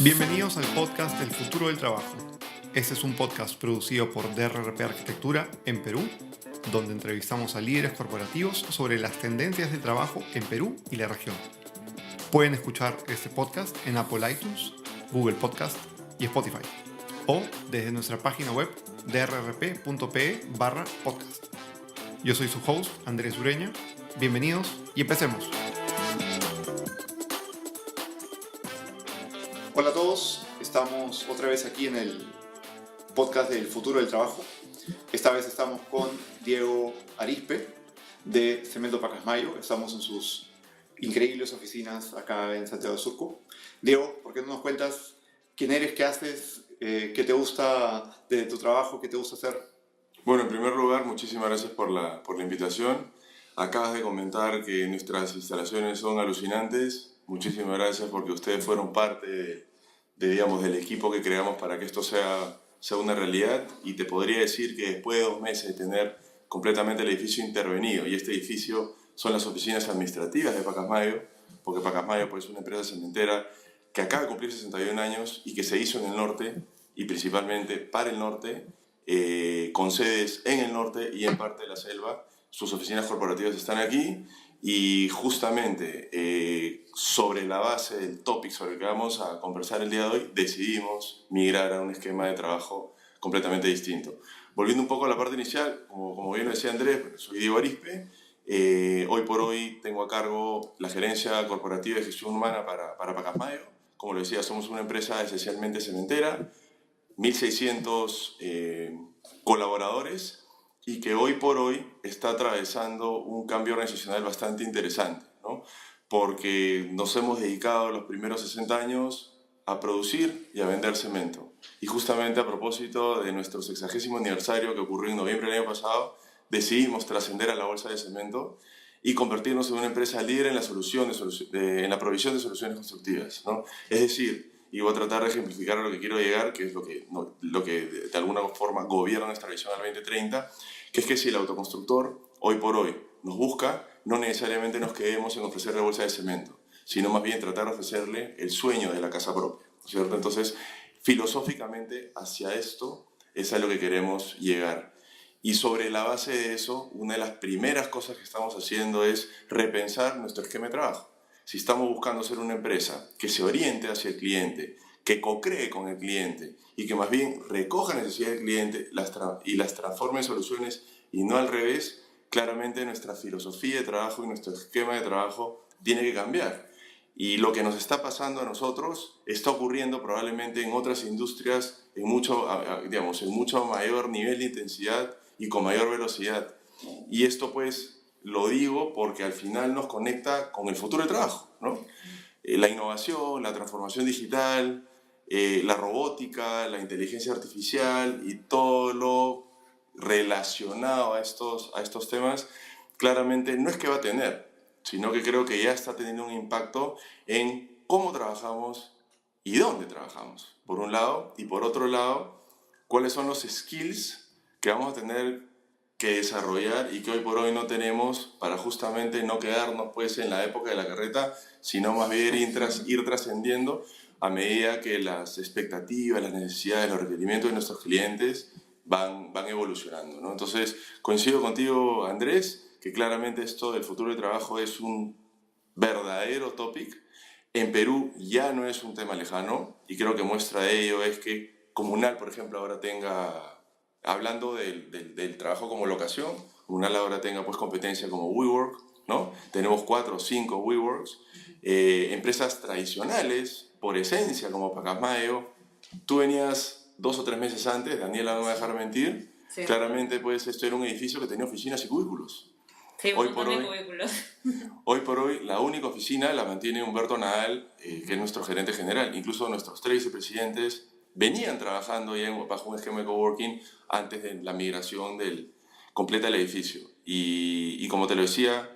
Bienvenidos al podcast El futuro del trabajo. Este es un podcast producido por DRRP Arquitectura en Perú, donde entrevistamos a líderes corporativos sobre las tendencias de trabajo en Perú y la región. Pueden escuchar este podcast en Apple iTunes, Google Podcast y Spotify, o desde nuestra página web drrp.pe/podcast. Yo soy su host, Andrés Ureña. Bienvenidos y empecemos. Hola a todos, estamos otra vez aquí en el podcast del futuro del trabajo. Esta vez estamos con Diego Arizpe de Cemento Pacasmayo. Estamos en sus increíbles oficinas acá en Santiago de Surco. Diego, ¿por qué no nos cuentas quién eres, qué haces, qué te gusta de tu trabajo, qué te gusta hacer? Bueno, en primer lugar, muchísimas gracias por la invitación. Acabas de comentar que nuestras instalaciones son alucinantes. Muchísimas gracias porque ustedes fueron parte del equipo que creamos para que esto sea una realidad. Y te podría decir que después de 2 meses de tener completamente el edificio intervenido, y este edificio son las oficinas administrativas de Pacasmayo, porque Pacasmayo pues, es una empresa cementera que acaba de cumplir 61 años y que se hizo en el norte, y principalmente para el norte, con sedes en el norte y en parte de la selva. Sus oficinas corporativas están aquí y justamente sobre la base del topic sobre el que vamos a conversar el día de hoy decidimos migrar a un esquema de trabajo completamente distinto. Volviendo un poco a la parte inicial, como bien lo decía Andrés, soy Diego Arizpe. Hoy por hoy tengo a cargo la gerencia corporativa de gestión humana para Pacasmayo. Como lo decía, somos una empresa esencialmente cementera, 1.600 colaboradores, y que hoy por hoy está atravesando un cambio organizacional bastante interesante, ¿no? Porque nos hemos dedicado los primeros 60 años a producir y a vender cemento. Y justamente a propósito de nuestro 60º aniversario que ocurrió en noviembre del año pasado, decidimos trascender a la bolsa de cemento y convertirnos en una empresa líder en la provisión de soluciones constructivas, ¿no? Es decir, y voy a tratar de ejemplificar a lo que quiero llegar, que es lo que de alguna forma gobierna nuestra visión al 2030, que es que si el autoconstructor hoy por hoy nos busca, no necesariamente nos quedemos en ofrecerle bolsa de cemento, sino más bien tratar de ofrecerle el sueño de la casa propia, ¿cierto? Entonces, filosóficamente, hacia esto es a lo que queremos llegar. Y sobre la base de eso, una de las primeras cosas que estamos haciendo es repensar nuestro esquema de trabajo. Si estamos buscando ser una empresa que se oriente hacia el cliente, que co-cree con el cliente y que más bien recoja necesidades del cliente y las transforme en soluciones y no al revés, claramente nuestra filosofía de trabajo y nuestro esquema de trabajo tiene que cambiar. Y lo que nos está pasando a nosotros está ocurriendo probablemente en otras industrias en mucho mayor nivel de intensidad y con mayor velocidad. Y esto pues lo digo porque al final nos conecta con el futuro del trabajo, ¿no? La innovación, la transformación digital, la robótica, la inteligencia artificial y todo lo relacionado a estos temas, claramente no es que va a tener, sino que creo que ya está teniendo un impacto en cómo trabajamos y dónde trabajamos, por un lado, y por otro lado, cuáles son los skills que vamos a tener que desarrollar y que hoy por hoy no tenemos para justamente no quedarnos pues en la época de la carreta, sino más bien ir trascendiendo a medida que las expectativas, las necesidades, los requerimientos de nuestros clientes van evolucionando, ¿no? Entonces, coincido contigo, Andrés, que claramente esto del futuro del trabajo es un verdadero topic. En Perú ya no es un tema lejano y creo que muestra de ello es que Comunal, por ejemplo, ahora tenga, hablando del trabajo como locación, Comunal ahora tenga pues competencia como WeWork, ¿no? Tenemos 4 o 5 WeWorks, empresas tradicionales por esencia como Pacasmayo. Tú venías 2 o 3 meses antes, Daniela no me va a dejar mentir, sí. Claramente pues esto era un edificio que tenía oficinas y cubículos. Sí, hoy por hoy la única oficina la mantiene Humberto Nadal, que es nuestro gerente general. Incluso nuestros 3 vicepresidentes venían trabajando ya bajo un esquema de coworking antes de la migración completa del edificio. Y como te lo decía,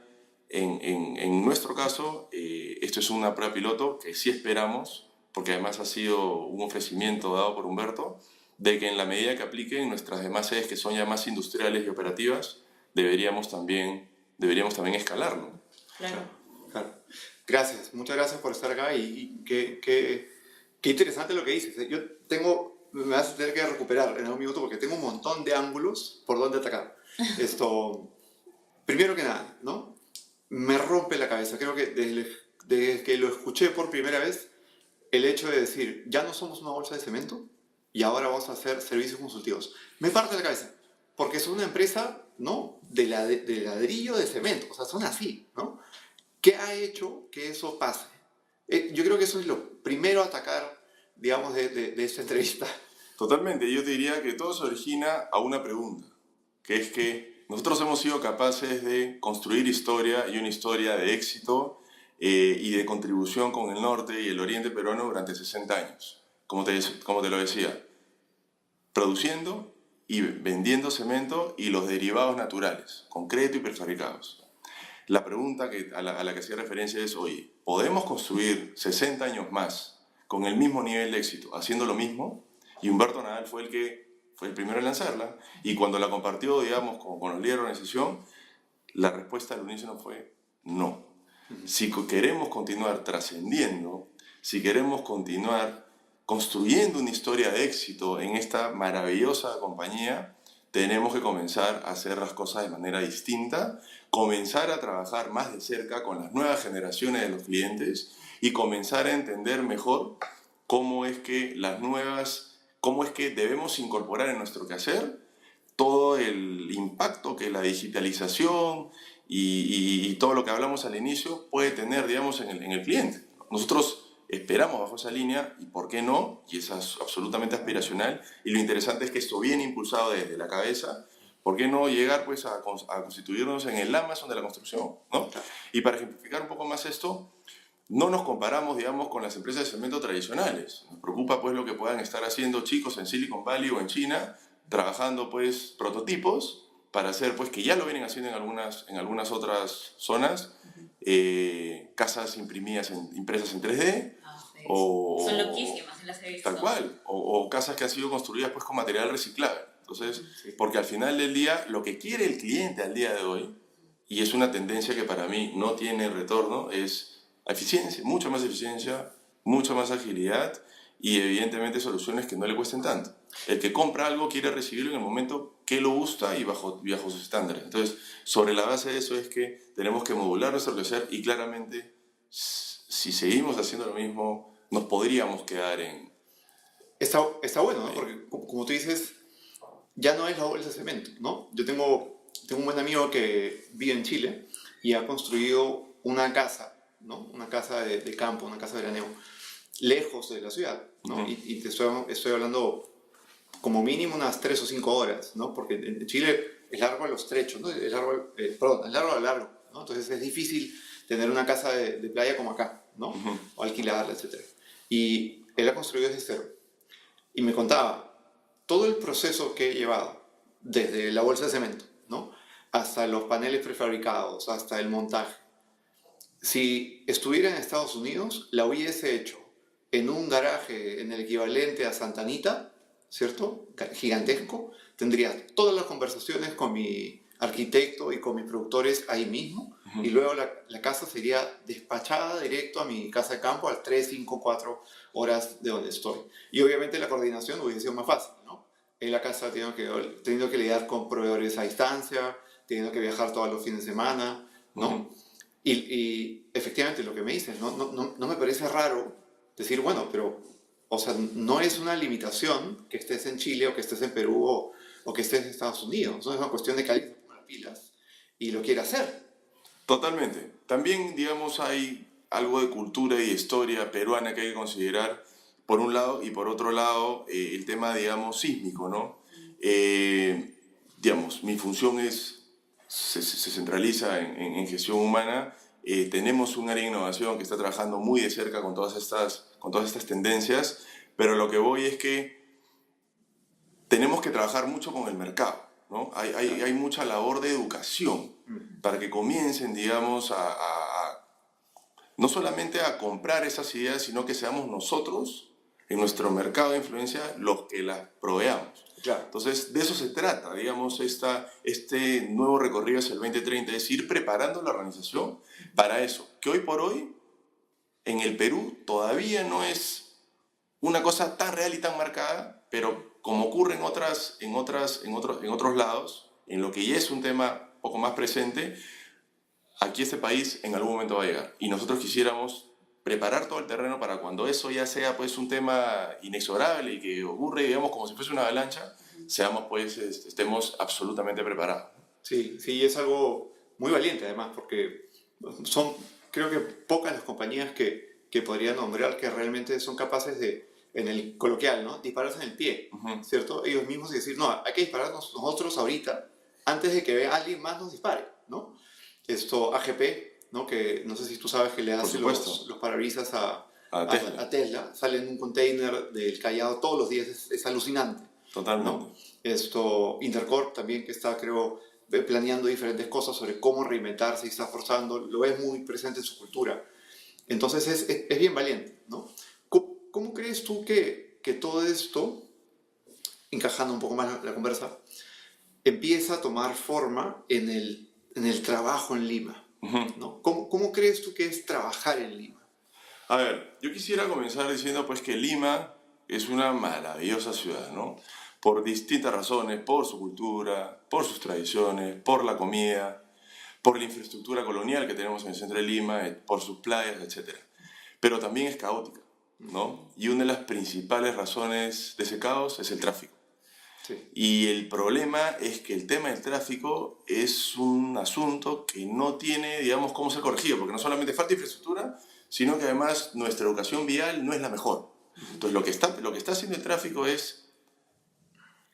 en nuestro caso, esto es una prueba piloto que sí esperamos, porque además ha sido un ofrecimiento dado por Humberto, de que en la medida que apliquen nuestras demás sedes que son ya más industriales y operativas, deberíamos también escalarlo. Claro. Claro. Gracias, muchas gracias por estar acá y qué Qué interesante lo que dices. Me vas a tener que recuperar en un minuto porque tengo un montón de ángulos por donde atacar. Primero que nada, ¿no? Me rompe la cabeza. Creo que desde que lo escuché por primera vez, el hecho de decir, ya no somos una bolsa de cemento y ahora vamos a hacer servicios consultivos. Me parte la cabeza, porque es una empresa, ¿no? de ladrillo de cemento, o sea, son así, ¿no? ¿Qué ha hecho que eso pase? Yo creo que eso es lo primero a atacar, digamos, de esta entrevista. Totalmente, yo te diría que todo se origina a una pregunta, que es que nosotros hemos sido capaces de construir historia y una historia de éxito y de contribución con el norte y el oriente peruano durante 60 años, como te lo decía, produciendo y vendiendo cemento y los derivados naturales, concreto y prefabricados. La pregunta a la que hacía referencia es, oye, ¿podemos construir 60 años más con el mismo nivel de éxito haciendo lo mismo? Y Humberto Nadal fue el primero en lanzarla, y cuando la compartió, digamos, con los líderes de la organización, la respuesta al unísono fue no. Si queremos continuar trascendiendo, si queremos continuar construyendo una historia de éxito en esta maravillosa compañía, tenemos que comenzar a hacer las cosas de manera distinta, comenzar a trabajar más de cerca con las nuevas generaciones de los clientes y comenzar a entender mejor cómo es que debemos incorporar en nuestro quehacer todo el impacto que la digitalización y todo lo que hablamos al inicio puede tener, digamos, en el cliente. Nosotros esperamos bajo esa línea, y por qué no, y es absolutamente aspiracional, y lo interesante es que esto viene impulsado desde la cabeza. ¿Por qué no llegar pues, a constituirnos en el Amazon de la construcción, ¿no? Y para ejemplificar un poco más esto, no nos comparamos, digamos, con las empresas de cemento tradicionales. Nos preocupa pues, lo que puedan estar haciendo chicos en Silicon Valley o en China, trabajando pues, prototipos para hacer, pues, que ya lo vienen haciendo en algunas otras zonas, casas impresas en 3D. Son loquísimas, las he visto. Tal cual, o casas que han sido construidas pues, con material reciclable. Entonces, porque al final del día, lo que quiere el cliente al día de hoy, y es una tendencia que para mí no tiene retorno, es eficiencia, mucha más agilidad y evidentemente soluciones que no le cuesten tanto. El que compra algo quiere recibirlo en el momento que lo gusta y bajo sus estándares. Entonces, sobre la base de eso es que tenemos que modular nuestro crecer, y claramente, si seguimos haciendo lo mismo, nos podríamos quedar en... Está bueno, ¿no? Porque como tú dices, ya no es la bolsa de cemento, ¿no? Yo tengo un buen amigo que vive en Chile y ha construido una casa, ¿no? Una casa de campo, una casa de veraneo, lejos de la ciudad, ¿no? Y te estoy hablando como mínimo unas 3 o 5 horas, ¿no? Porque en Chile es largo a los trechos, ¿no? Es largo a largo, ¿no? Entonces es difícil tener una casa de playa como acá, ¿no? O alquilarla, etc. Y él ha construido desde cero. Y me contaba todo el proceso que he llevado, desde la bolsa de cemento, ¿no? Hasta los paneles prefabricados, hasta el montaje. Si estuviera en Estados Unidos, la hubiese hecho en un garaje en el equivalente a Santa Anita, ¿cierto? Gigantesco. Tendría todas las conversaciones con mi arquitecto y con mis productores ahí mismo. Y luego la casa sería despachada directo a mi casa de campo a 3, 5, 4 horas de donde estoy. Y obviamente la coordinación hubiese sido más fácil, ¿no? En la casa teniendo que lidiar con proveedores a distancia, teniendo que viajar todos los fines de semana, ¿no? Y efectivamente lo que me dices, no me parece raro decir, bueno, pero, o sea, no es una limitación que estés en Chile o que estés en Perú o que estés en Estados Unidos. No es una cuestión de que alguien se ponga las pilas y lo quiera hacer. Totalmente. También, digamos, hay algo de cultura y historia peruana que hay que considerar, por un lado, y por otro lado, el tema, digamos, sísmico, ¿no? Digamos, mi función se centraliza en gestión humana. Tenemos un área de innovación que está trabajando muy de cerca con todas estas tendencias, pero lo que voy es que tenemos que trabajar mucho con el mercado, ¿no? Hay mucha labor de educación para que comiencen, digamos, no solamente a comprar esas ideas, sino que seamos nosotros, en nuestro mercado de influencia, los que las proveamos. Claro. Entonces, de eso se trata, digamos, este nuevo recorrido hacia el 2030, es ir preparando la organización para eso, que hoy por hoy, en el Perú, todavía no es una cosa tan real y tan marcada, pero como ocurre en otros lados, en lo que ya es un tema poco más presente, aquí este país en algún momento va a llegar. Y nosotros quisiéramos preparar todo el terreno para cuando eso ya sea pues un tema inexorable y que ocurre, digamos, como si fuese una avalancha, seamos pues, estemos absolutamente preparados. Sí, sí, es algo muy valiente además, porque son, creo que pocas las compañías que podrían nombrar que realmente son capaces de, en el coloquial, ¿no? Dispararse en el pie, ¿cierto? Ellos mismos y decir, no, hay que dispararnos nosotros ahorita antes de que alguien más nos dispare, ¿no? Esto, AGP, ¿no? Que no sé si tú sabes que le hace los parabrisas a Tesla, sale en un container del Callao todos los días, es alucinante. Totalmente. ¿No? Esto, Intercorp también, que está, creo, planeando diferentes cosas sobre cómo reinventarse y está forzando, lo es muy presente en su cultura. Entonces es bien valiente, ¿no? ¿Cómo crees tú que todo esto, encajando un poco más la conversa, empieza a tomar forma en el trabajo en Lima? ¿No? ¿Cómo crees tú que es trabajar en Lima? A ver, yo quisiera comenzar diciendo pues que Lima es una maravillosa ciudad, ¿no? Por distintas razones, por su cultura, por sus tradiciones, por la comida, por la infraestructura colonial que tenemos en el centro de Lima, por sus playas, etc. Pero también es caótica, ¿no? Y una de las principales razones de ese caos es el tráfico. Sí. Y el problema es que el tema del tráfico es un asunto que no tiene, digamos, cómo ser corregido, porque no solamente falta infraestructura, sino que además nuestra educación vial no es la mejor. Entonces lo que está haciendo el tráfico es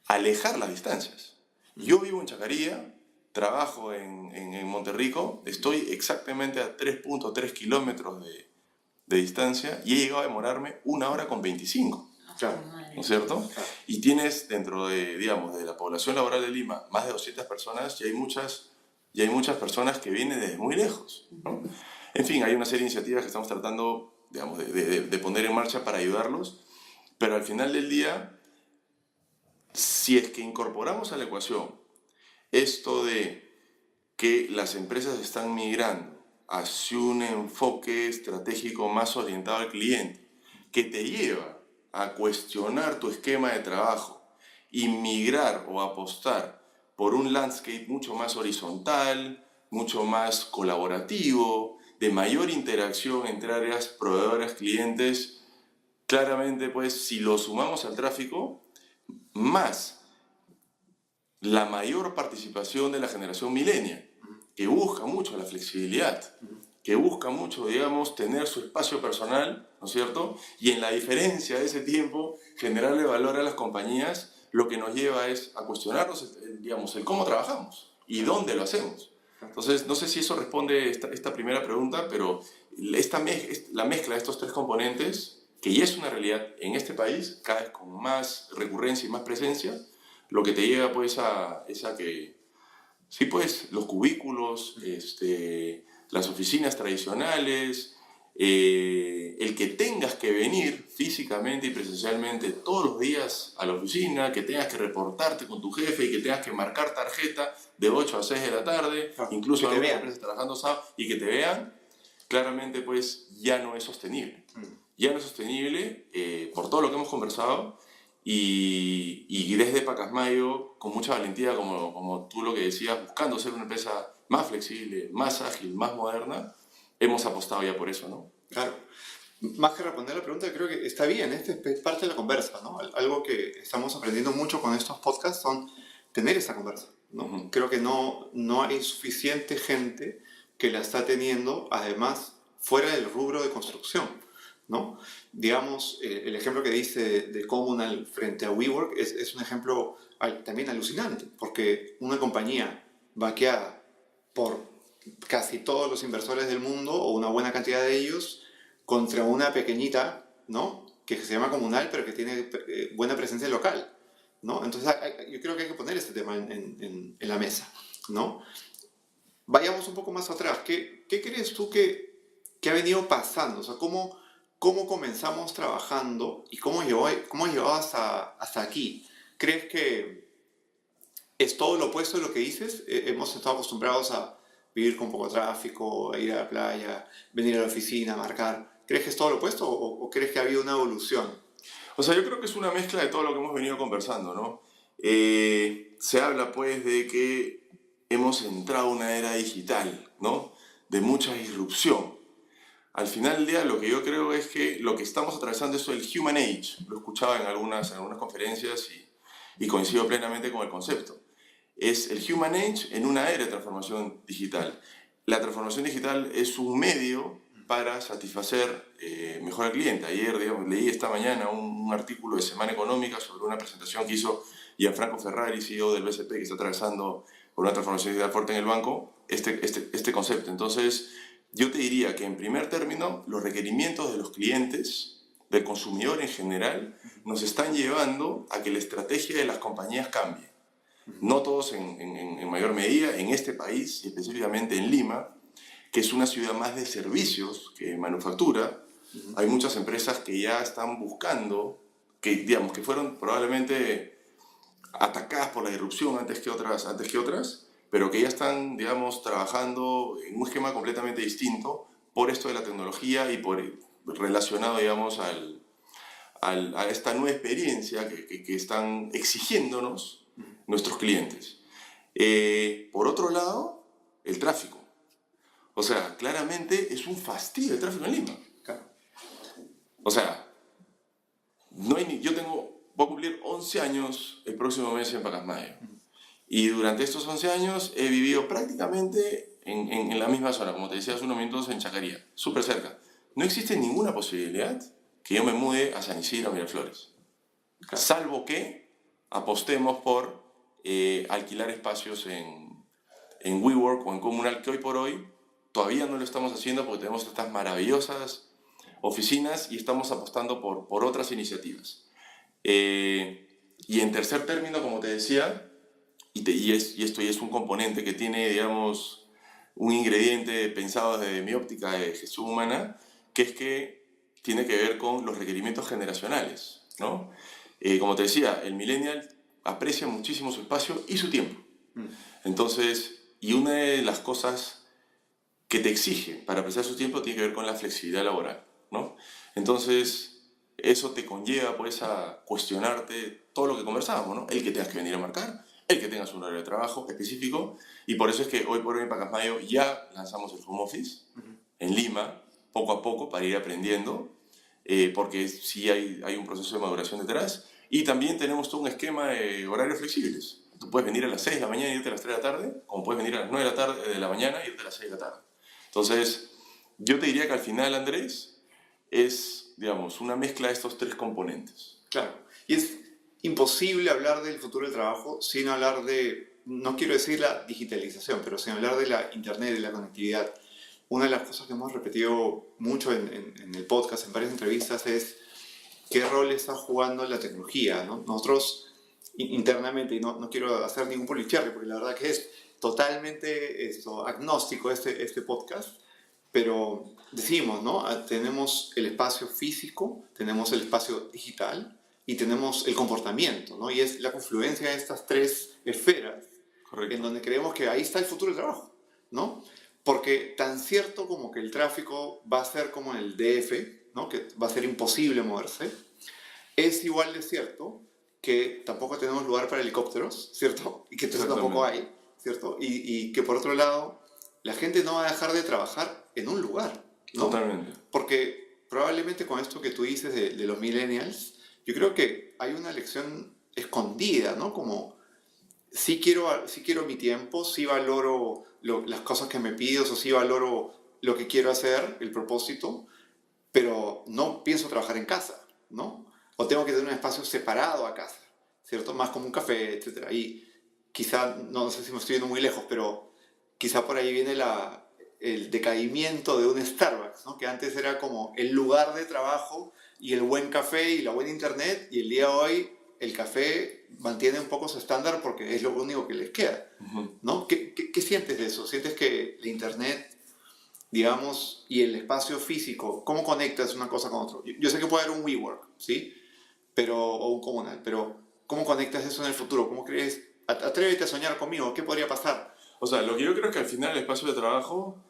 alejar las distancias. Yo vivo en Chacarilla, trabajo en Monterrico, estoy exactamente a 3.3 kilómetros de distancia y he llegado a demorarme 1 hora con 25. Claro. ¿No es cierto? Claro. Y tienes dentro de, digamos, de la población laboral de Lima más de 200 personas y hay muchas personas que vienen desde muy lejos, ¿no? En fin, hay una serie de iniciativas que estamos tratando, digamos, de poner en marcha para ayudarlos, pero al final del día, si es que incorporamos a la ecuación esto de que las empresas están migrando hacia un enfoque estratégico más orientado al cliente, que te lleva a cuestionar tu esquema de trabajo y migrar o apostar por un landscape mucho más horizontal, mucho más colaborativo, de mayor interacción entre áreas proveedoras, clientes, claramente pues si lo sumamos al tráfico, más la mayor participación de la generación millennial, que busca mucho la flexibilidad, que busca mucho, digamos, tener su espacio personal, ¿no es cierto? Y en la diferencia de ese tiempo, generarle valor a las compañías, lo que nos lleva es a cuestionarnos, digamos, el cómo trabajamos y dónde lo hacemos. Entonces, no sé si eso responde esta primera pregunta, pero la mezcla de estos tres componentes, que ya es una realidad en este país, cada vez con más recurrencia y más presencia, lo que te lleva pues es a que, sí pues, los cubículos, las oficinas tradicionales, el que tengas que venir físicamente y presencialmente todos los días a la oficina, que tengas que reportarte con tu jefe y que tengas que marcar tarjeta de 8 a 6 de la tarde, incluso algunas empresas trabajando sábado y que te vean, claramente pues ya no es sostenible. Ya no es sostenible por todo lo que hemos conversado y desde Pacasmayo, con mucha valentía, como tú lo que decías, buscando ser una empresa más flexible, más ágil, más moderna, hemos apostado ya por eso, ¿no? Claro. Más que responder la pregunta, creo que está bien, es parte de la conversa, ¿no? Algo que estamos aprendiendo mucho con estos podcasts son tener esa conversa, ¿no? Creo que no hay suficiente gente que la está teniendo, además, fuera del rubro de construcción, ¿no? Digamos, el ejemplo que diste de Comunal frente a WeWork es un ejemplo también alucinante, porque una compañía vaqueada por casi todos los inversores del mundo, o una buena cantidad de ellos, contra una pequeñita, ¿no? Que se llama Comunal, pero que tiene buena presencia local, ¿no? Entonces yo creo que hay que poner este tema en la mesa, ¿no? Vayamos un poco más atrás. ¿Qué crees tú que ha venido pasando? O sea, ¿cómo comenzamos trabajando y cómo llegó hasta aquí? ¿Crees que es todo lo opuesto de lo que dices? Hemos estado acostumbrados a vivir con poco tráfico, a ir a la playa, venir a la oficina, marcar. ¿Crees que es todo lo opuesto o crees que ha habido una evolución? O sea, yo creo que es una mezcla de todo lo que hemos venido conversando, ¿no? Se habla pues de que hemos entrado a una era digital, ¿no? De mucha disrupción. Al final del día lo que yo creo es que lo que estamos atravesando es el Human Age. Lo escuchaba en algunas conferencias y coincido plenamente con el concepto. Es el Human Age en una era de transformación digital. La transformación digital es un medio para satisfacer mejor al cliente. Ayer, digamos, leí esta mañana un artículo de Semana Económica sobre una presentación que hizo Gianfranco Ferrari, CEO del BCP, que está atravesando por una transformación digital fuerte en el banco, este concepto. Entonces, yo te diría que en primer término, los requerimientos de los clientes, del consumidor en general, nos están llevando a que la estrategia de las compañías cambie. No todos en mayor medida, en este país, y específicamente en Lima, que es una ciudad más de servicios que manufactura, hay muchas empresas que ya están buscando, que, digamos, que fueron probablemente atacadas por la disrupción antes que otras, pero que ya están, digamos, trabajando en un esquema completamente distinto por esto de la tecnología y relacionado, digamos, a esta nueva experiencia que están exigiéndonos nuestros clientes. Por otro lado, el tráfico. O sea, claramente es un fastidio el tráfico en Lima. O sea, voy a cumplir 11 años el próximo mes en Pacasmayo. Y durante estos 11 años he vivido prácticamente en la misma zona, como te decía hace unos minutos, en Chacaría, súper cerca. No existe ninguna posibilidad que yo me mude a San Isidro, a Miraflores. Salvo que apostemos por alquilar espacios en WeWork o en Comunal, que hoy por hoy todavía no lo estamos haciendo porque tenemos estas maravillosas oficinas y estamos apostando por otras iniciativas. Y en tercer término, como te decía, y esto ya es un componente que tiene, digamos, un ingrediente pensado desde mi óptica de gestión humana, que es que tiene que ver con los requerimientos generacionales, ¿no? Como te decía, el millennial aprecia muchísimo su espacio y su tiempo. Entonces, y una de las cosas que te exige para apreciar su tiempo tiene que ver con la flexibilidad laboral, ¿no? Entonces, eso te conlleva pues a cuestionarte todo lo que conversábamos, ¿no? El que tengas que venir a marcar, el que tengas un horario de trabajo específico, y por eso es que hoy por hoy en Pacasmayo ya lanzamos el home office en Lima, poco a poco, para ir aprendiendo, porque sí hay un proceso de maduración detrás, y también tenemos todo un esquema de horarios flexibles. Tú puedes venir a las 6 de la mañana y irte a las 3 de la tarde, como puedes venir a las 9 de la mañana y irte a las 6 de la tarde. Entonces, yo te diría que al final, Andrés, es, digamos, una mezcla de estos tres componentes. Claro. Y es imposible hablar del futuro del trabajo sin hablar de, no quiero decir la digitalización, pero sin hablar de la internet, de la conectividad. Una de las cosas que hemos repetido mucho en el podcast, en varias entrevistas, es qué rol está jugando la tecnología, ¿no? Nosotros internamente, y no quiero hacer ningún policherry, porque la verdad que es totalmente agnóstico este podcast, pero decimos, ¿no? Tenemos el espacio físico, tenemos el espacio digital y tenemos el comportamiento, ¿no? Y es la confluencia de estas tres esferas. Correcto. En donde creemos que ahí está el futuro del trabajo, ¿no? Porque tan cierto como que el tráfico va a ser como en el DF, ¿no? Que va a ser imposible moverse, es igual de cierto que tampoco tenemos lugar para helicópteros, ¿cierto? Y que entonces tampoco hay, ¿cierto? Y que por otro lado, la gente no va a dejar de trabajar en un lugar, ¿no? Totalmente. Porque probablemente con esto que tú dices de los millennials, yo creo que hay una lección escondida, ¿no? Como, sí quiero mi tiempo, sí valoro las cosas que me pides, o sí valoro lo que quiero hacer, el propósito, pero no pienso trabajar en casa, ¿no? O tengo que tener un espacio separado a casa, ¿cierto? Más como un café, etc. Y quizá, no sé si me estoy yendo muy lejos, pero quizá por ahí viene el decaimiento de un Starbucks, ¿no? Que antes era como el lugar de trabajo y el buen café y la buena internet, y el día de hoy el café mantiene un poco su estándar porque es lo único que les queda, ¿no? ¿Qué sientes de eso? ¿Sientes que la internet, digamos, y el espacio físico, cómo conectas una cosa con otra? Yo sé que puede haber un WeWork, ¿sí? O un comunal, pero ¿cómo conectas eso en el futuro? ¿Cómo crees? Atrévete a soñar conmigo, ¿qué podría pasar? O sea, lo que yo creo es que al final el espacio de trabajo,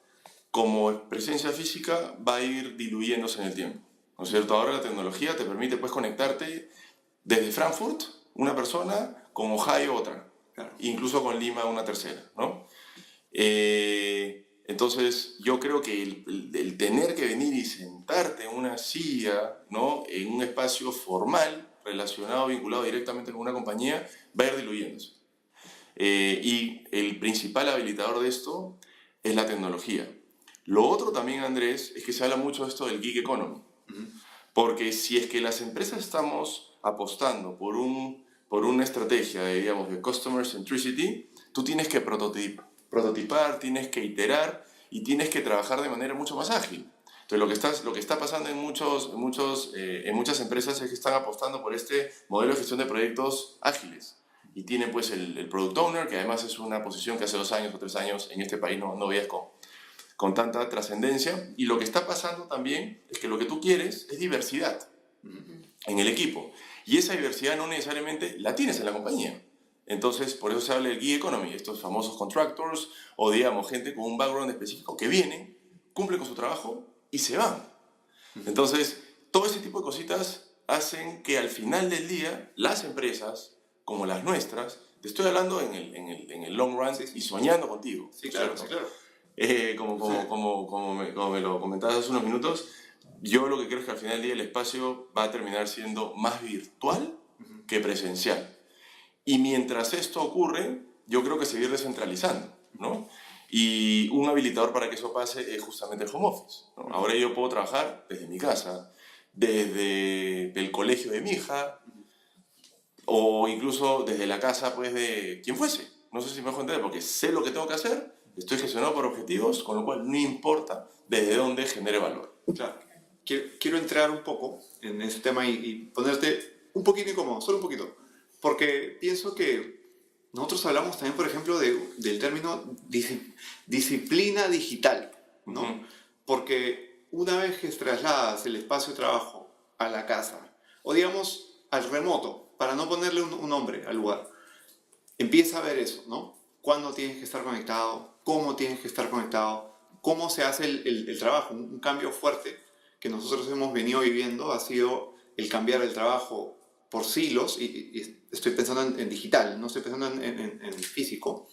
como presencia física, va a ir diluyéndose en el tiempo. ¿no es cierto? Ahora la tecnología te permite pues, conectarte desde Frankfurt, una persona, con Ohio otra, Claro. incluso con Lima una tercera, ¿no? Entonces, yo creo que el tener que venir y sentarte en una silla, ¿no? En un espacio formal, relacionado, vinculado directamente con una compañía, va a ir diluyéndose. Y el principal habilitador de esto es la tecnología. Lo otro también, Andrés, es que se habla mucho de esto del gig economy. Porque si es que las empresas estamos apostando por una estrategia de, digamos, de customer centricity, tú tienes que prototipar, tienes que iterar y tienes que trabajar de manera mucho más ágil. Entonces, lo que está pasando en muchas empresas es que están apostando por este modelo de gestión de proyectos ágiles. Y tienen pues el Product Owner, que además es una posición que hace 2 años o 3 años en este país no veías con tanta trascendencia. Y lo que está pasando también es que lo que tú quieres es diversidad en el equipo. Y esa diversidad no necesariamente la tienes en la compañía. Entonces, por eso se habla del gig economy, estos famosos contractors o, digamos, gente con un background específico que vienen, cumplen con su trabajo y se van. Entonces, todo ese tipo de cositas hacen que al final del día las empresas, como las nuestras, te estoy hablando en el long run y soñando contigo. Sí, claro, sí, claro. Como me lo comentabas hace unos minutos, yo lo que creo es que al final del día el espacio va a terminar siendo más virtual que presencial. Y mientras esto ocurre, yo creo que seguir descentralizando, ¿no? Y un habilitador para que eso pase es justamente el home office, ¿no? Ahora yo puedo trabajar desde mi casa, desde el colegio de mi hija, o incluso desde la casa pues, de quien fuese. No sé si me dejo entender, porque sé lo que tengo que hacer, estoy gestionado por objetivos, con lo cual no importa desde dónde genere valor. Claro. Quiero entrar un poco en ese tema y ponerte un poquito incómodo, solo un poquito. Porque pienso que nosotros hablamos también, por ejemplo, del término disciplina digital, ¿no? Porque una vez que trasladas el espacio de trabajo a la casa, o digamos al remoto, para no ponerle un nombre al lugar, empieza a ver eso, ¿no? Cuándo tienes que estar conectado, cómo tienes que estar conectado, cómo se hace el trabajo. Un cambio fuerte que nosotros hemos venido viviendo ha sido el cambiar el trabajo por silos, y estoy pensando en digital, no estoy pensando en físico,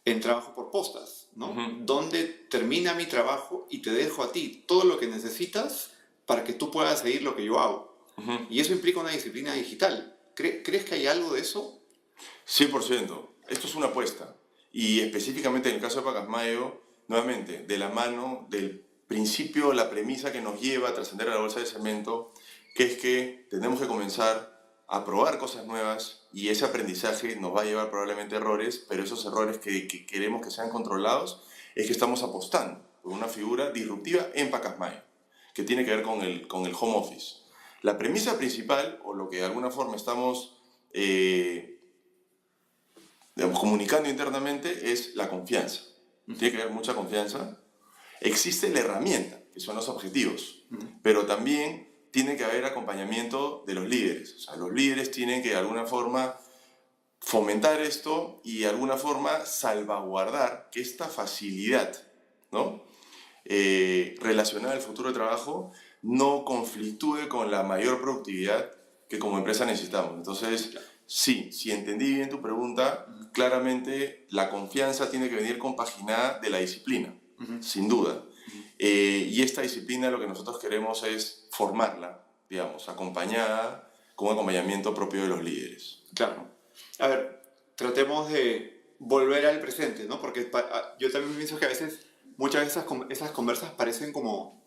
en trabajo por postas, ¿no? Donde termina mi trabajo y te dejo a ti todo lo que necesitas para que tú puedas seguir lo que yo hago. Y eso implica una disciplina digital. ¿Crees que hay algo de eso? 100%. Esto es una apuesta. Y específicamente en el caso de Pacasmayo, nuevamente, de la mano del principio, la premisa que nos lleva a trascender a la bolsa de cemento, que es que tenemos que comenzar a probar cosas nuevas y ese aprendizaje nos va a llevar probablemente a errores, pero esos errores que queremos que sean controlados es que estamos apostando por una figura disruptiva en Pacasmayo, que tiene que ver con el home office. La premisa principal, o lo que de alguna forma estamos comunicando internamente, es la confianza. Tiene que haber mucha confianza. Existe la herramienta, que son los objetivos, pero también tiene que haber acompañamiento de los líderes. O sea, los líderes tienen que de alguna forma fomentar esto y de alguna forma salvaguardar que esta facilidad, ¿no? Relacionada al futuro de trabajo no conflictúe con la mayor productividad que como empresa necesitamos. Entonces, sí, si entendí bien tu pregunta, claramente la confianza tiene que venir compaginada de la disciplina, sin duda. Y esta disciplina lo que nosotros queremos es formarla, digamos, acompañada con un acompañamiento propio de los líderes. Claro. A ver, tratemos de volver al presente, ¿no? Porque yo también pienso que a veces, muchas veces esas conversas parecen como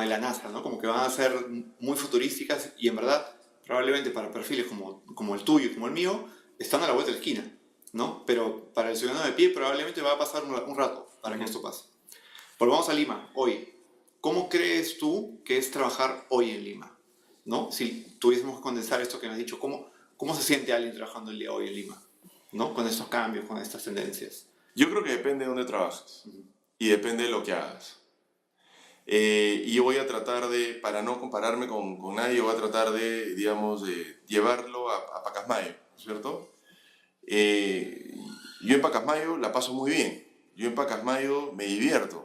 de la NASA, ¿no? Como que van a ser muy futurísticas y en verdad, probablemente para perfiles como el tuyo y como el mío, están a la vuelta de la esquina, ¿no? Pero para el ciudadano de pie probablemente va a pasar un rato para que esto pase. Volvamos a Lima, hoy. ¿Cómo crees tú que es trabajar hoy en Lima? ¿No? Si tuviésemos que condensar esto que me has dicho, ¿cómo se siente alguien trabajando el día hoy en Lima? ¿No? Con estos cambios, con estas tendencias. Yo creo que depende de dónde trabajes y depende de lo que hagas. Y yo voy a tratar de, para no compararme con nadie, voy a tratar de, digamos, de llevarlo a Pacasmayo, ¿cierto? Yo en Pacasmayo la paso muy bien. Yo en Pacasmayo me divierto.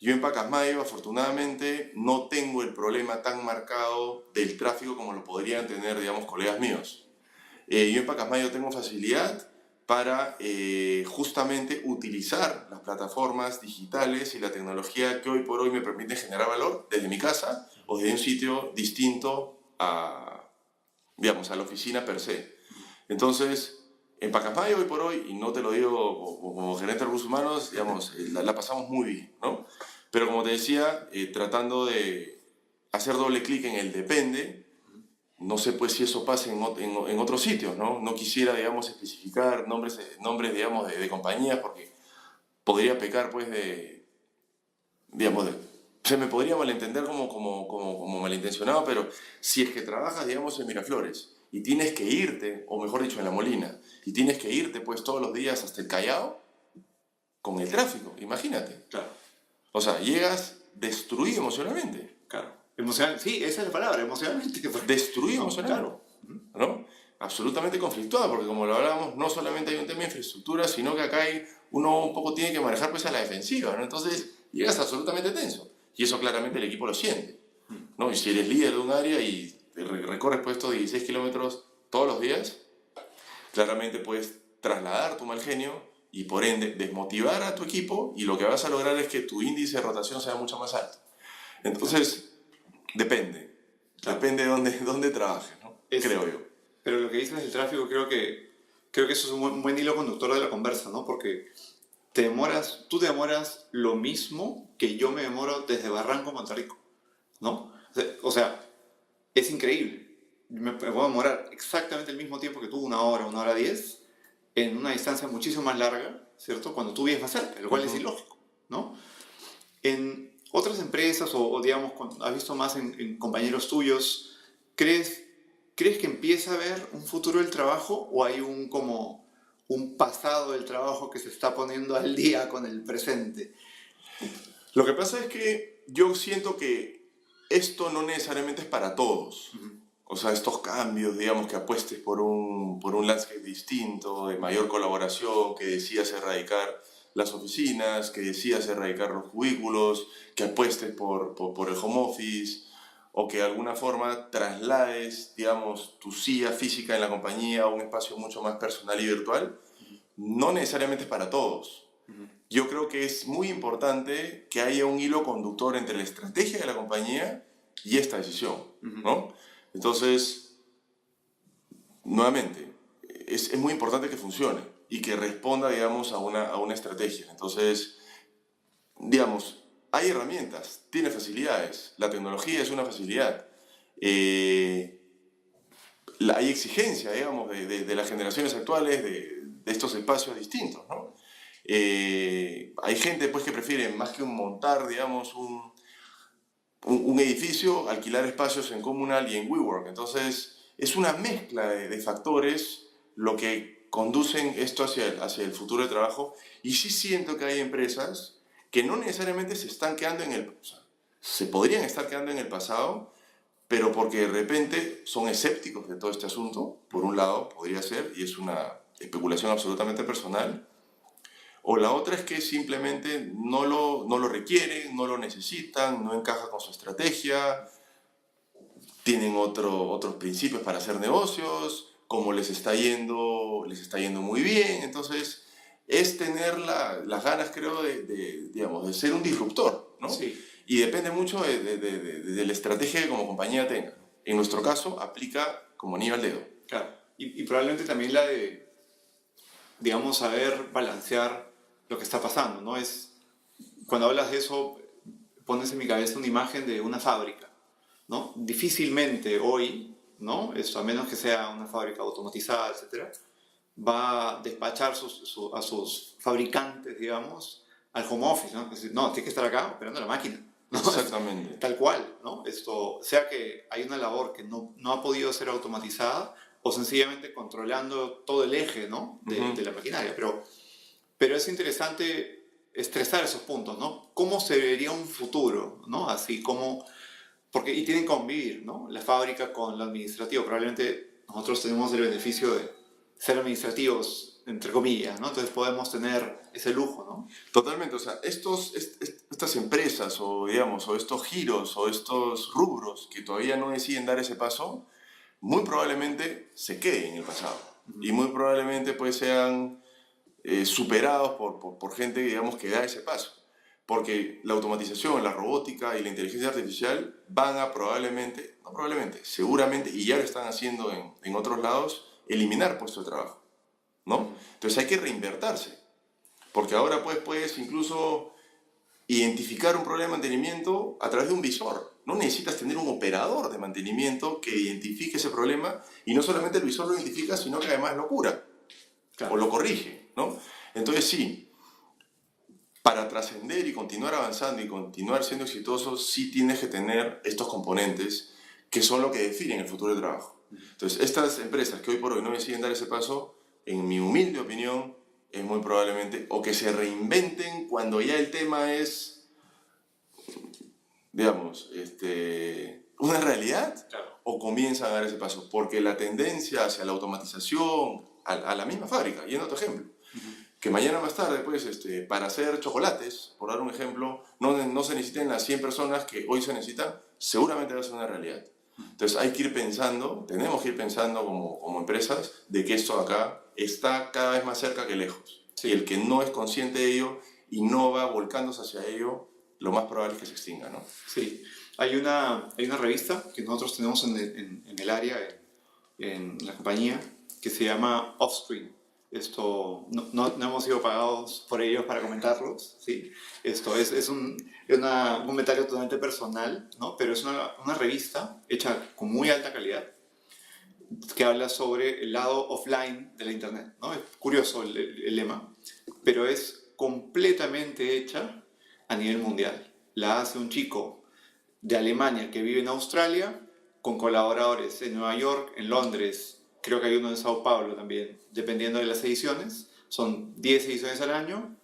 Yo en Pacasmayo, afortunadamente, no tengo el problema tan marcado del tráfico como lo podrían tener, digamos, colegas míos. Yo en Pacasmayo tengo facilidad para justamente utilizar las plataformas digitales y la tecnología que hoy por hoy me permite generar valor desde mi casa o desde un sitio distinto a, digamos, a la oficina per se. Entonces, en Pacasmayo hoy por hoy, y no te lo digo como gerente de recursos humanos, digamos, la pasamos muy bien, ¿no? Pero como te decía, tratando de hacer doble clic en el depende, no sé pues si eso pasa en otros sitios, ¿no? No quisiera, digamos, especificar nombres digamos, de compañías porque podría pecar, pues, digamos, se me podría malentender como malintencionado, pero si es que trabajas, digamos, en Miraflores y tienes que irte, o mejor dicho, en La Molina, y tienes que irte, pues, todos los días hasta el Callao, con el tráfico, imagínate. Claro. O sea, llegas destruido emocionalmente. Claro. Sí, esa es la palabra, emocionalmente. Destruido emocionalmente. Claro. ¿No? Absolutamente conflictuado, porque como lo hablábamos, no solamente hay un tema de infraestructura, sino que acá uno un poco tiene que manejar pues a la defensiva, ¿no? Entonces llegas absolutamente tenso. Y eso claramente el equipo lo siente, ¿no? Y si eres líder de un área y recorres pues estos 16 kilómetros todos los días, claramente puedes trasladar tu mal genio y por ende desmotivar a tu equipo, y lo que vas a lograr es que tu índice de rotación sea mucho más alto. Entonces, depende. Depende de dónde trabajes, ¿no? Creo yo. Pero lo que dices del tráfico, creo que eso es un buen hilo conductor de la conversa, ¿no? Porque tú te demoras lo mismo que yo me demoro desde Barranco a Monterrico, ¿no? O sea, es increíble. Me puedo demorar exactamente el mismo tiempo que tú, 1 hora 10, en una distancia muchísimo más larga, ¿cierto? Cuando tú vives más cerca, lo cual es ilógico, ¿no? En otras empresas, o digamos, has visto más en compañeros tuyos, ¿crees que empieza a haber un futuro del trabajo o hay como un pasado del trabajo que se está poniendo al día con el presente? Lo que pasa es que yo siento que esto no necesariamente es para todos. O sea, estos cambios, digamos, que apuestes por un landscape distinto, de mayor colaboración, que decidas erradicar las oficinas, que decidas erradicar los cubículos, que apuestes por el home office, o que de alguna forma traslades, digamos, tu silla física en la compañía a un espacio mucho más personal y virtual, no necesariamente es para todos. Yo creo que es muy importante que haya un hilo conductor entre la estrategia de la compañía y esta decisión, ¿no? Entonces, nuevamente, es muy importante que funcione y que responda, digamos, a una estrategia. Entonces, digamos, hay herramientas, tiene facilidades, la tecnología es una facilidad. Hay exigencia, digamos, de las generaciones actuales de estos espacios distintos, ¿no? Hay gente pues, que prefiere, más que montar, digamos, un edificio, alquilar espacios en Comunal y en WeWork. Entonces, es una mezcla de factores lo que conducen esto hacia el futuro de trabajo. Y sí siento que hay empresas que no necesariamente se están quedando se podrían estar quedando en el pasado, pero porque de repente son escépticos de todo este asunto, por un lado podría ser, y es una especulación absolutamente personal, o la otra es que simplemente no lo requieren, no lo necesitan, no encaja con su estrategia, tienen otros principios para hacer negocios, como les está yendo muy bien. Entonces es tener las ganas, creo, digamos, de ser un disruptor, ¿no? Sí. Y depende mucho de la estrategia que como compañía tenga. En nuestro caso, aplica como anillo al dedo. Claro. Y probablemente también la de, digamos, saber balancear lo que está pasando, ¿no? Cuando hablas de eso, pones en mi cabeza una imagen de una fábrica, ¿no? Difícilmente hoy, ¿no? A menos que sea una fábrica automatizada, etcétera, va a despachar a sus fabricantes, digamos, al home office, ¿no? Es decir, no, tiene que estar acá operando la máquina, ¿no? Exactamente. Tal cual, ¿no? Sea que hay una labor que no ha podido ser automatizada o sencillamente controlando todo el eje, ¿no? de la maquinaria. Pero es interesante estresar esos puntos, ¿no? ¿Cómo se vería un futuro, ¿no? Así como... y tienen que convivir, ¿no? La fábrica con lo administrativo. Probablemente nosotros tenemos el beneficio de ser administrativos entre comillas, ¿no? Entonces podemos tener ese lujo, ¿no? Totalmente, o sea, estas empresas o, digamos, o estos giros o estos rubros que todavía no deciden dar ese paso, muy probablemente se queden en el pasado y muy probablemente pues sean superados por gente, digamos, que da ese paso. Porque la automatización, la robótica y la inteligencia artificial van a probablemente, no probablemente, seguramente, y ya lo están haciendo en otros lados, eliminar puestos de trabajo, ¿no? Entonces hay que reinvertirse, porque ahora pues puedes incluso identificar un problema de mantenimiento a través de un visor. No necesitas tener un operador de mantenimiento que identifique ese problema y no solamente el visor lo identifica, sino que además lo cura, claro, o lo corrige, ¿no? Entonces sí, para trascender y continuar avanzando y continuar siendo exitosos, sí tienes que tener estos componentes que son lo que definen el futuro del trabajo. Entonces, estas empresas que hoy por hoy no deciden dar ese paso, en mi humilde opinión, es muy probablemente o que se reinventen cuando ya el tema es, digamos, una realidad, claro, o comienzan a dar ese paso. Porque la tendencia hacia la automatización, a la misma fábrica, yendo a otro ejemplo, que mañana más tarde, pues, para hacer chocolates, por dar un ejemplo, no se necesiten las 100 personas que hoy se necesitan, seguramente va a ser una realidad. Entonces hay que ir pensando, tenemos que ir pensando como empresas, de que esto acá está cada vez más cerca que lejos. Sí. Y el que no es consciente de ello y no va volcándose hacia ello, lo más probable es que se extinga, ¿no? Sí. Hay una revista que nosotros tenemos en el área, en la compañía, que se llama Offscreen. Esto, no hemos sido pagados por ellos para comentarlos, ¿sí? Esto es un comentario totalmente personal, ¿no? Pero es una revista hecha con muy alta calidad que habla sobre el lado offline de la internet, ¿no? Es curioso el lema, pero es completamente hecha a nivel mundial. La hace un chico de Alemania que vive en Australia con colaboradores en Nueva York, en Londres, creo que hay uno en Sao Paulo también, dependiendo de las ediciones. Son 10 ediciones al año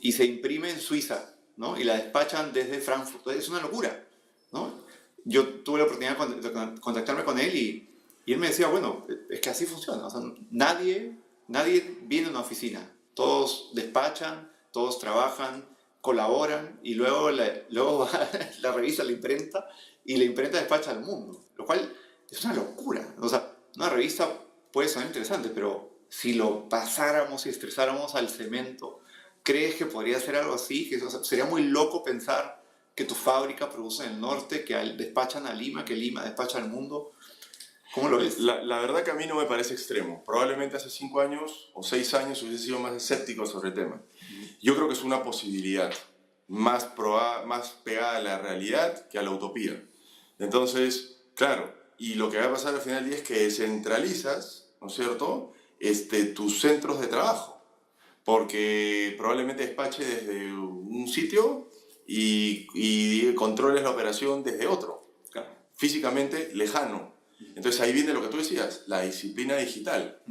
y se imprime en Suiza, ¿no? Y la despachan desde Frankfurt. Es una locura, ¿no? Yo tuve la oportunidad de contactarme con él y él me decía, bueno, es que así funciona. O sea, nadie viene a una oficina. Todos despachan, todos trabajan, colaboran y luego va la revista, la imprenta, y la imprenta despacha al mundo. Lo cual es una locura. O sea, una revista puede sonar interesante, pero si lo pasáramos y estresáramos al cemento, ¿crees que podría ser algo así? O sea, sería muy loco pensar que tu fábrica produce en el norte, que despachan a Lima, que Lima despacha al mundo. ¿Cómo lo ves? La verdad que a mí no me parece extremo. Probablemente hace 5 años o 6 años hubiese sido más escéptico sobre el tema. Yo creo que es una posibilidad más pegada a la realidad que a la utopía. Entonces, claro, y lo que va a pasar al final del día es que descentralizas, ¿no es cierto?, tus centros de trabajo. Porque probablemente despache desde un sitio y controles la operación desde otro, claro, físicamente lejano. Entonces ahí viene lo que tú decías, la disciplina digital.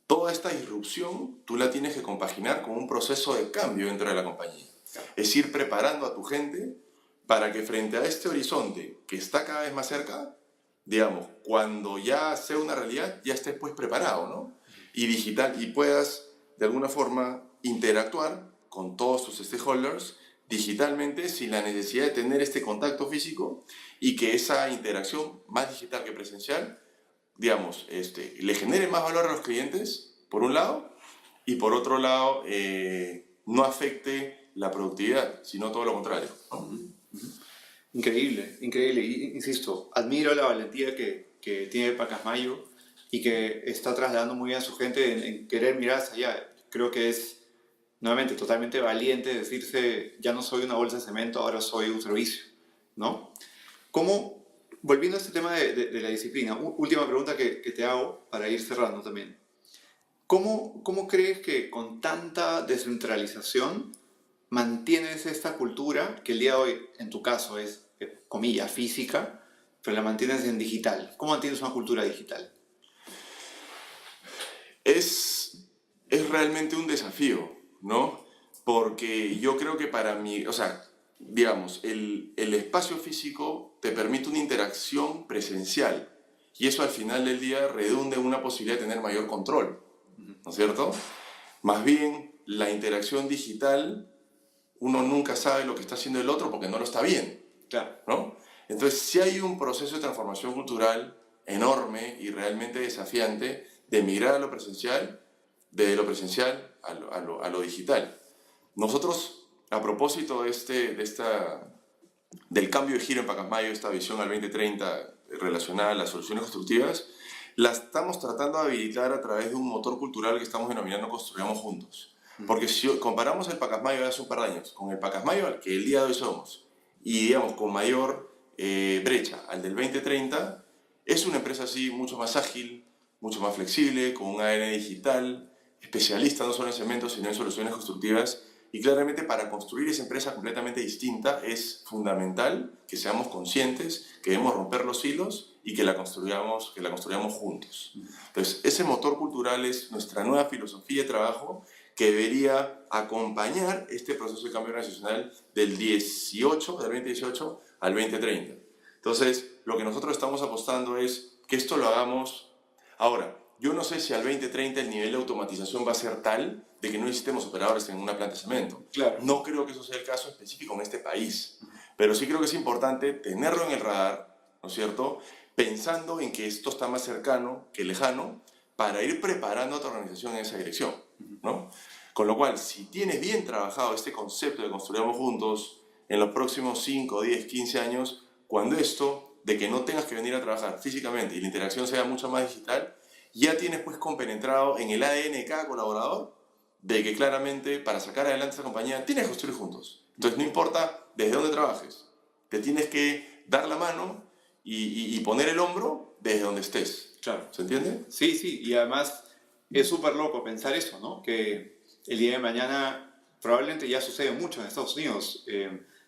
Toda esta disrupción tú la tienes que compaginar con un proceso de cambio dentro de la compañía. Claro. Es ir preparando a tu gente para que frente a este horizonte que está cada vez más cerca, digamos, cuando ya sea una realidad, ya estés pues preparado, ¿no? Y puedas de alguna forma interactuar con todos tus stakeholders digitalmente sin la necesidad de tener este contacto físico y que esa interacción más digital que presencial, digamos, le genere más valor a los clientes, por un lado, y por otro lado, no afecte la productividad, sino todo lo contrario, ¿no? Increíble, increíble. Insisto, admiro la valentía que tiene Pacasmayo y que está trasladando muy bien a su gente en querer mirar hacia allá. Creo que es, nuevamente, totalmente valiente decirse, ya no soy una bolsa de cemento, ahora soy un servicio, ¿no? ¿Cómo, volviendo a este tema de la disciplina, última pregunta que te hago para ir cerrando también. ¿Cómo crees que con tanta descentralización mantienes esta cultura que el día de hoy, en tu caso, es, comillas, física, pero la mantienes en digital? ¿Cómo mantienes una cultura digital? Es realmente un desafío, ¿no? Porque yo creo que para mí, o sea, digamos, el espacio físico te permite una interacción presencial y eso al final del día redunda en una posibilidad de tener mayor control, ¿no es cierto? Más bien, la interacción digital, uno nunca sabe lo que está haciendo el otro porque no lo está viendo, Claro. ¿no? Entonces, sí hay un proceso de transformación cultural enorme y realmente desafiante de migrar a lo presencial, de lo presencial a lo digital. Nosotros, a propósito del cambio de giro en Pacasmayo, esta visión al 2030 relacionada a las soluciones constructivas, la estamos tratando de habilitar a través de un motor cultural que estamos denominando Construyamos Juntos. Porque si comparamos el Pacasmayo de hace un par de años con el Pacasmayo al que el día de hoy somos, y digamos con mayor brecha al del 2030, es una empresa así mucho más ágil, mucho más flexible, con un ADN digital, especialista no solo en cemento, sino en soluciones constructivas. Y claramente para construir esa empresa completamente distinta es fundamental que seamos conscientes, que debemos romper los hilos y que la construyamos juntos. Entonces, ese motor cultural es nuestra nueva filosofía de trabajo que debería acompañar este proceso de cambio organizacional del 2018 al 2030. Entonces, lo que nosotros estamos apostando es que esto lo hagamos ahora. Yo no sé si al 2030 el nivel de automatización va a ser tal de que no necesitemos operadores en una planta de cemento. Claro. No creo que eso sea el caso específico en este país, pero sí creo que es importante tenerlo en el radar, ¿no es cierto? Pensando en que esto está más cercano que lejano para ir preparando a tu organización en esa dirección, ¿no? Con lo cual, si tienes bien trabajado este concepto de construyamos juntos en los próximos 5, 10, 15 años, cuando esto de que no tengas que venir a trabajar físicamente y la interacción sea mucho más digital, ya tienes pues compenetrado en el ADN de cada colaborador de que claramente para sacar adelante esa compañía tienes que construir juntos. Entonces no importa desde dónde trabajes, te tienes que dar la mano y poner el hombro desde donde estés. Claro. ¿Se entiende? Sí, sí, y además es súper loco pensar eso, ¿no? Que el día de mañana, probablemente ya sucede mucho en Estados Unidos,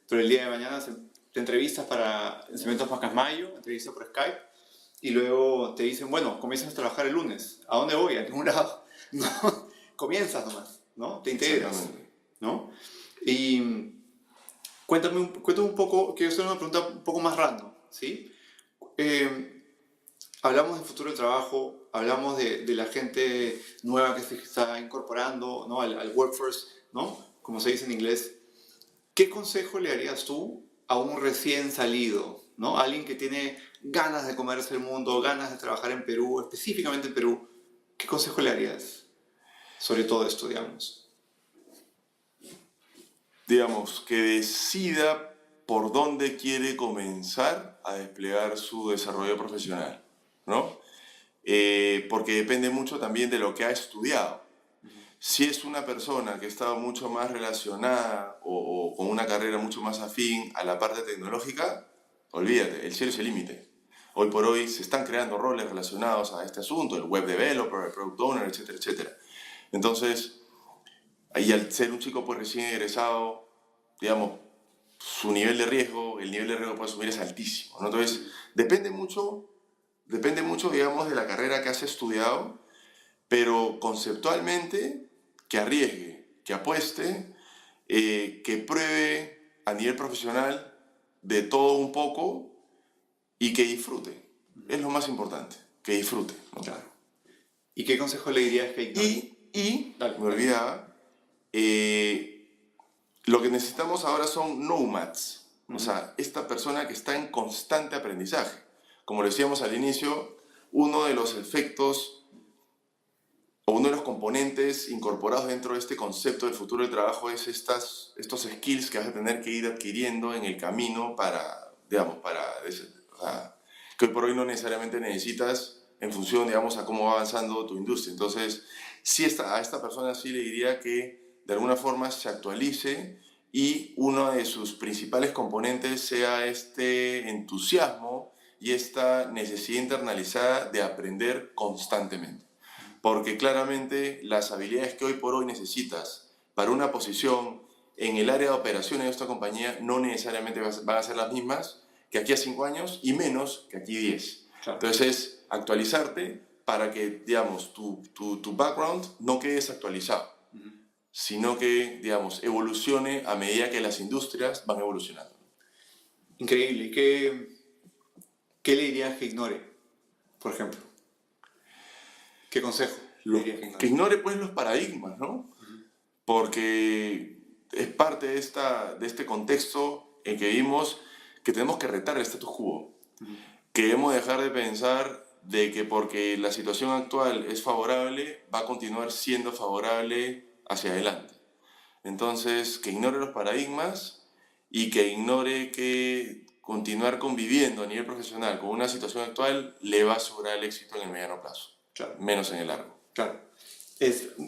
pero el día de mañana te entrevistas para Cementos Pacasmayo, entrevistas por Skype, y luego te dicen, bueno, comienzas a trabajar el lunes. ¿A dónde voy? A ningún lado. No, comienzas nomás, ¿no? Te integras, ¿no? Y cuéntame un poco, quiero hacer una pregunta un poco más random, ¿sí? Hablamos del futuro del trabajo, hablamos de la gente nueva que se está incorporando, ¿no? al workforce, ¿no? Como se dice en inglés. ¿Qué consejo le darías tú a un recién salido, ¿no? A alguien que tiene ganas de comerse el mundo, ganas de trabajar en Perú, específicamente en Perú? ¿Qué consejo le darías sobre todo esto, digamos? Digamos, que decida por dónde quiere comenzar a desplegar su desarrollo profesional, ¿no? Porque depende mucho también de lo que ha estudiado. Si es una persona que está mucho más relacionada o con una carrera mucho más afín a la parte tecnológica, olvídate, el cielo es el límite. Hoy por hoy se están creando roles relacionados a este asunto, el web developer, el product owner, etcétera, etcétera. Entonces, y al ser un chico pues recién egresado, digamos, su nivel de riesgo, el nivel de riesgo que puede asumir es altísimo, ¿no? Entonces, depende mucho, digamos, de la carrera que has estudiado, pero conceptualmente que arriesgue, que apueste, que pruebe a nivel profesional de todo un poco y que disfrute. Es lo más importante, que disfrute, ¿no? Claro. ¿Y qué consejo le dirías que Y Dale. me olvidaba, lo que necesitamos ahora son nomads, o sea, esta persona que está en constante aprendizaje. Como decíamos al inicio, uno de los efectos o uno de los componentes incorporados dentro de este concepto del futuro del trabajo es estos skills que vas a tener que ir adquiriendo en el camino para, digamos, que hoy por hoy no necesariamente necesitas en función, digamos, a cómo va avanzando tu industria. Entonces, sí a esta persona sí le diría que de alguna forma se actualice y uno de sus principales componentes sea este entusiasmo y esta necesidad internalizada de aprender constantemente. Porque claramente las habilidades que hoy por hoy necesitas para una posición en el área de operaciones de esta compañía no necesariamente van a ser las mismas que aquí a 5 años y menos que aquí 10. Claro. Entonces es actualizarte para que, digamos, tu background no quede desactualizado, sino que, digamos, evolucione a medida que las industrias van evolucionando. Increíble. ¿Y qué le dirías que ignore, por ejemplo? ¿Qué consejo? Que ignore pues los paradigmas, ¿no? Porque es parte de este contexto en que vimos que tenemos que retar el status quo, que debemos dejar de pensar de que porque la situación actual es favorable, va a continuar siendo favorable hacia adelante. Entonces, que ignore los paradigmas y que ignore que continuar conviviendo a nivel profesional con una situación actual le va a asegurar el éxito en el mediano plazo, Claro. menos en el largo. Claro.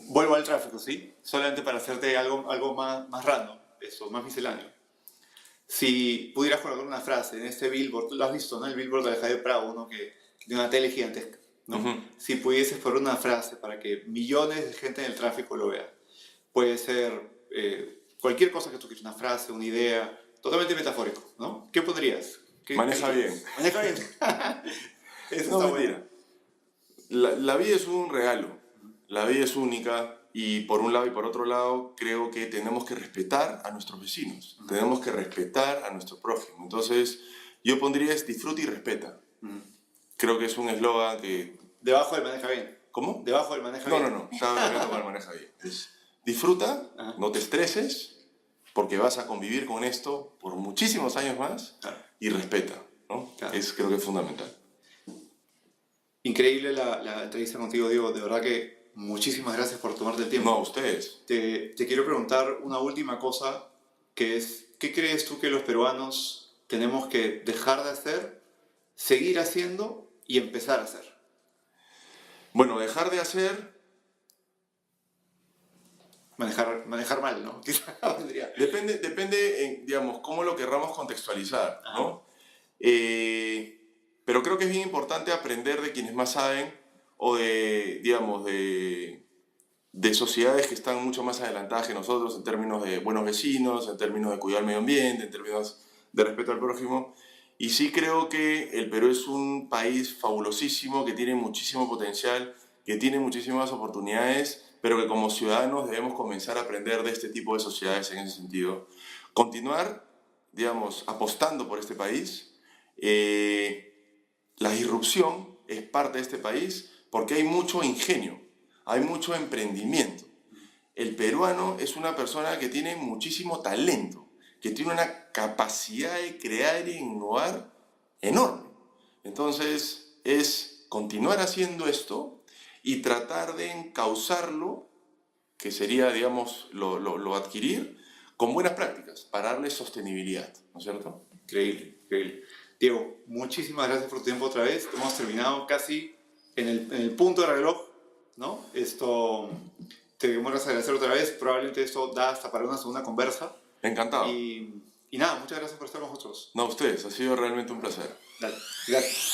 Vuelvo al tráfico, ¿sí? Solamente para hacerte algo más random, eso, más misceláneo. Si pudieras colocar una frase en este billboard, tú lo has visto, ¿no? El billboard de Javier Prado, ¿no? Que tiene una tele gigantesca, ¿no? Si pudieses poner una frase para que millones de gente en el tráfico lo vea, puede ser cualquier cosa que tú quieras, una frase, una idea, totalmente metafórico, ¿no? ¿Qué pondrías? Maneja bien. Maneja bien. Eso No, está mentira. bueno. La vida es un regalo, la vida es única y por un lado y por otro lado creo que tenemos que respetar a nuestros vecinos, tenemos que respetar a nuestro prójimo. Entonces yo pondría es disfruta y respeta. Creo que es un eslogan que... Debajo del maneja bien. ¿Cómo? Debajo del maneja bien. No, estaba cambiando con el maneja bien. Disfruta, no te estreses, porque vas a convivir con esto por muchísimos años más y respeta, ¿no? Claro. Creo que es fundamental. Increíble la entrevista contigo, Diego. De verdad que muchísimas gracias por tomarte el tiempo. No, ustedes. Te quiero preguntar una última cosa, que es, ¿qué crees tú que los peruanos tenemos que dejar de hacer, seguir haciendo y empezar a hacer? Bueno, dejar de hacer... Manejar mal, ¿no? Depende, digamos, cómo lo querramos contextualizar, ¿no? Pero creo que es bien importante aprender de quienes más saben o digamos, de sociedades que están mucho más adelantadas que nosotros en términos de buenos vecinos, en términos de cuidar el medio ambiente, en términos de respeto al prójimo. Y sí creo que el Perú es un país fabulosísimo, que tiene muchísimo potencial, que tiene muchísimas oportunidades, pero que como ciudadanos debemos comenzar a aprender de este tipo de sociedades en ese sentido. Continuar, digamos, apostando por este país. La disrupción es parte de este país porque hay mucho ingenio, hay mucho emprendimiento. El peruano es una persona que tiene muchísimo talento, que tiene una capacidad de crear e innovar enorme. Entonces, es continuar haciendo esto y tratar de encauzarlo, que sería, digamos, lo adquirir, con buenas prácticas, para darle sostenibilidad, ¿no es cierto? Increíble, increíble. Diego, muchísimas gracias por tu tiempo otra vez. Hemos terminado casi en el punto del reloj, ¿no? Te queremos agradecer otra vez. Probablemente esto da hasta para una segunda conversa. Encantado. Y nada, muchas gracias por estar con nosotros. No, ustedes, ha sido realmente un placer. Dale, gracias.